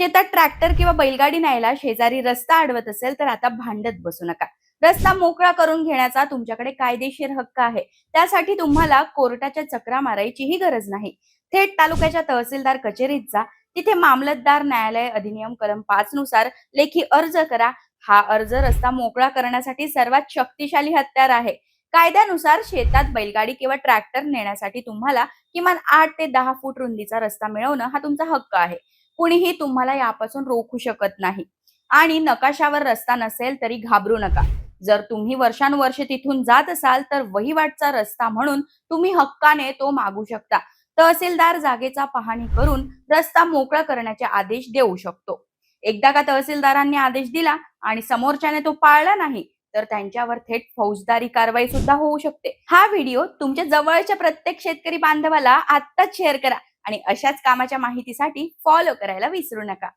शेतात ट्रॅक्टर किंवा बैलगाडी न्यायला शेजारी रस्ता अडवत असेल तर आता भांडत बसू नका. रस्ता मोकळा करून घेण्याचा तुमच्याकडे कायदेशीर हक्क आहे. त्यासाठी तुम्हाला कोर्टाच्या चक्रा मारायचीही गरज नाही. थेट तालुक्याच्या तहसीलदार कचेरीत जा. तिथे मामलतदार न्यायालय अधिनियम कलम 5 नुसार लेखी अर्ज करा. हा अर्ज रस्ता मोकळा करण्यासाठी सर्वात शक्तिशाली हत्यार आहे. कायद्यानुसार शेतात बैलगाडी किंवा ट्रॅक्टर नेण्यासाठी तुम्हाला किमान 8 ते 10 फूट रुंदीचा रस्ता मिळवणं हा तुमचा हक्क आहे. कुणीही तुम्हाला यापासून रोखू शकत नाही. आणि नकाशावर रस्ता नसेल तरी घाबरू नका. जर तुम्ही वर्षानुवर्ष तिथून जात असाल तर वहिवाटचा रस्ता म्हणून तुम्ही हक्काने तो मागू शकता. तहसीलदार जागेचा पाहणी करून रस्ता मोकळा करण्याचे आदेश देऊ शकतो. एकदा का तहसीलदारांनी आदेश दिला आणि समोरच्याने तो पाळला नाही तर त्यांच्यावर थेट फौजदारी कारवाई सुद्धा होऊ शकते. हा व्हिडिओ तुमच्या जवळच्या प्रत्येक शेतकरी बांधवाला आत्ताच शेअर करा आणि अशाच कामाच्या माहितीसाठी फॉलो करायला विसरू नका.